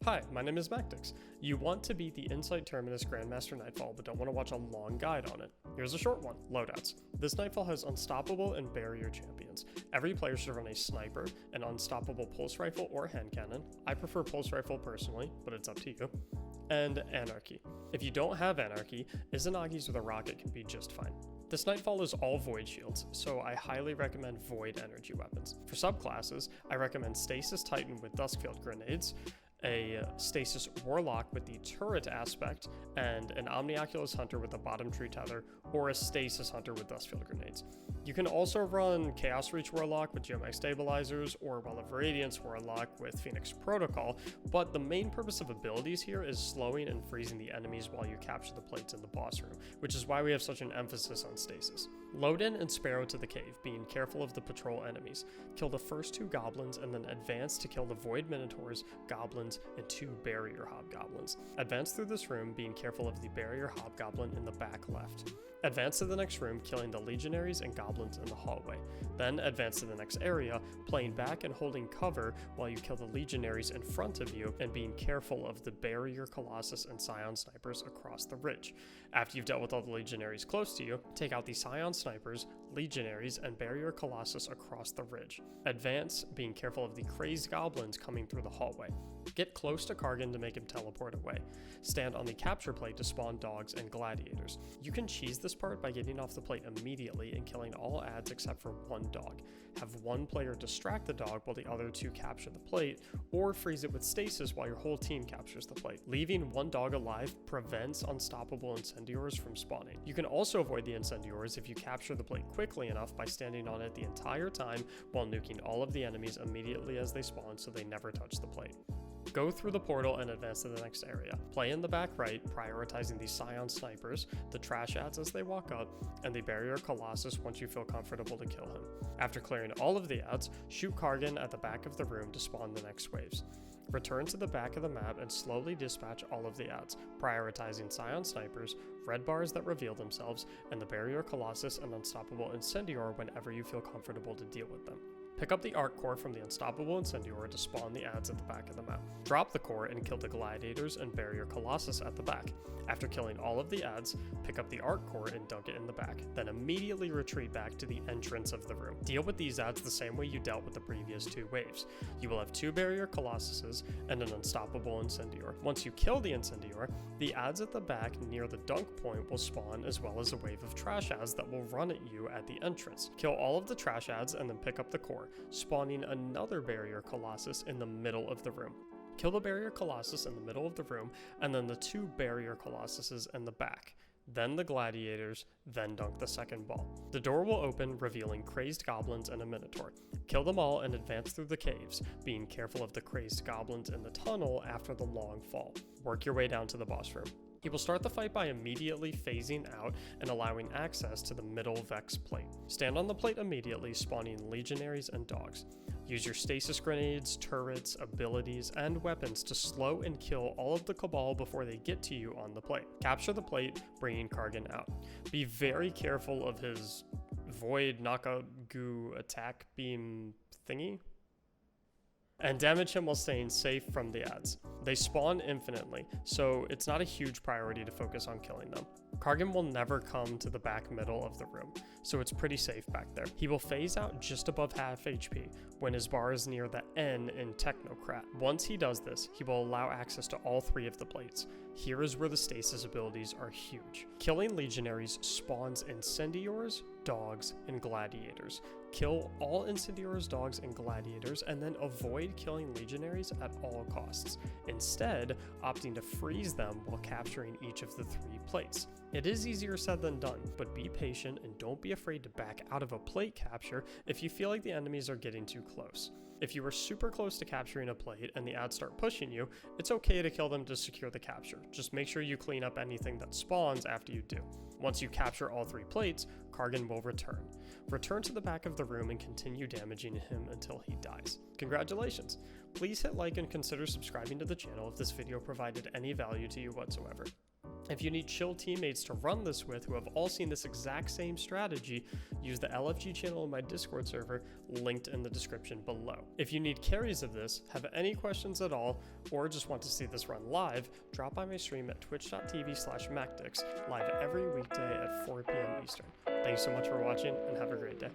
Hi, my name is Mactics. You want to beat the Inside Terminus Grandmaster Nightfall but don't want to watch a long guide on it. Here's a short one, Loadouts. This Nightfall has unstoppable and barrier champions. Every player should run a sniper, an unstoppable pulse rifle or hand cannon. I prefer pulse rifle personally, but it's up to you. And Anarchy. If you don't have Anarchy, Izanagi's with a rocket can be just fine. This Nightfall is all Void shields, so I highly recommend Void energy weapons. For subclasses, I recommend Stasis Titan with Duskfield grenades, a Stasis Warlock with the turret aspect, and an Omnioculus Hunter with a bottom tree tether, or a Stasis Hunter with Duskfield grenades. You can also run Chaos Reach Warlock with Geomax Stabilizers, or Well of Radiance Warlock with Phoenix Protocol, but the main purpose of abilities here is slowing and freezing the enemies while you capture the plates in the boss room, which is why we have such an emphasis on stasis. Load in and Sparrow to the cave, being careful of the patrol enemies. Kill the first two goblins and then advance to kill the Void Minotaurs, goblins, and two barrier hobgoblins. Advance through this room, being careful of the barrier hobgoblin in the back left. Advance to the next room, killing the legionaries and goblins in the hallway. Then advance to the next area, playing back and holding cover while you kill the legionaries in front of you and being careful of the barrier colossus and scion snipers across the ridge. After you've dealt with all the legionaries close to you, take out the scion snipers, legionaries, and barrier colossus across the ridge. Advance, being careful of the crazed goblins coming through the hallway. Get close to Kargan to make him teleport away. Stand on the capture plate to spawn dogs and gladiators. You can cheese this part by getting off the plate immediately and killing all adds except for one dog. Have one player distract the dog while the other two capture the plate, or freeze it with stasis while your whole team captures the plate. Leaving one dog alive prevents unstoppable incendiors from spawning. You can also avoid the incendiors if you capture the plate quickly enough by standing on it the entire time while nuking all of the enemies immediately as they spawn so they never touch the plate. Go through the portal and advance to the next area. Play in the back right, prioritizing the Scion Snipers, the Trash Adds as they walk up, and the Barrier Colossus once you feel comfortable to kill him. After clearing all of the adds, shoot Kargan at the back of the room to spawn the next waves. Return to the back of the map and slowly dispatch all of the adds, prioritizing Scion Snipers, red bars that reveal themselves, and the Barrier Colossus and Unstoppable Incendior whenever you feel comfortable to deal with them. Pick up the Arc Core from the Unstoppable Incendior to spawn the adds at the back of the map. Drop the core and kill the Gladiators and Barrier Colossus at the back. After killing all of the adds, pick up the Arc Core and dunk it in the back, then immediately retreat back to the entrance of the room. Deal with these adds the same way you dealt with the previous two waves. You will have two Barrier Colossuses and an Unstoppable Incendior. Once you kill the Incendior, the adds at the back near the dunk point will spawn, as well as a wave of trash adds that will run at you at the entrance. Kill all of the trash adds and then pick up the core, spawning another Barrier Colossus in the middle of the room. Kill the Barrier Colossus in the middle of the room, and then the two Barrier Colossuses in the back. Then the Gladiators, then dunk the second ball. The door will open, revealing crazed goblins and a Minotaur. Kill them all and advance through the caves, being careful of the crazed goblins in the tunnel after the long fall. Work your way down to the boss room. He will start the fight by immediately phasing out and allowing access to the middle Vex plate. Stand on the plate immediately, spawning legionaries and dogs. Use your stasis grenades, turrets, abilities, and weapons to slow and kill all of the Cabal before they get to you on the plate. Capture the plate, bringing Kargan out. Be very careful of his Void Knockout Goo attack beam thingy, and damage him while staying safe from the adds. They spawn infinitely, so it's not a huge priority to focus on killing them. Kargan will never come to the back middle of the room, so it's pretty safe back there. He will phase out just above half HP when his bar is near the N in Technocrat. Once he does this, he will allow access to all three of the plates. Here is where the stasis abilities are huge. Killing legionaries spawns Incendiors, dogs, and gladiators. Kill all Incendiors, dogs, and gladiators, and then avoid killing legionaries at all costs, instead opting to freeze them while capturing each of the three plates. It is easier said than done, but be patient and don't be afraid to back out of a plate capture if you feel like the enemies are getting too close. If you are super close to capturing a plate and the adds start pushing you, it's okay to kill them to secure the capture. Just make sure you clean up anything that spawns after you do. Once you capture all three plates, Kargan will return. Return to the back of the room and continue damaging him until he dies. Congratulations! Please hit like and consider subscribing to the channel if this video provided any value to you whatsoever. If you need chill teammates to run this with who have all seen this exact same strategy, use the LFG channel in my Discord server, linked in the description below. If you need carries of this, have any questions at all, or just want to see this run live, drop by my stream at twitch.tv/Mactics, live every weekday at 4 p.m. Eastern. Thanks so much for watching, and have a great day.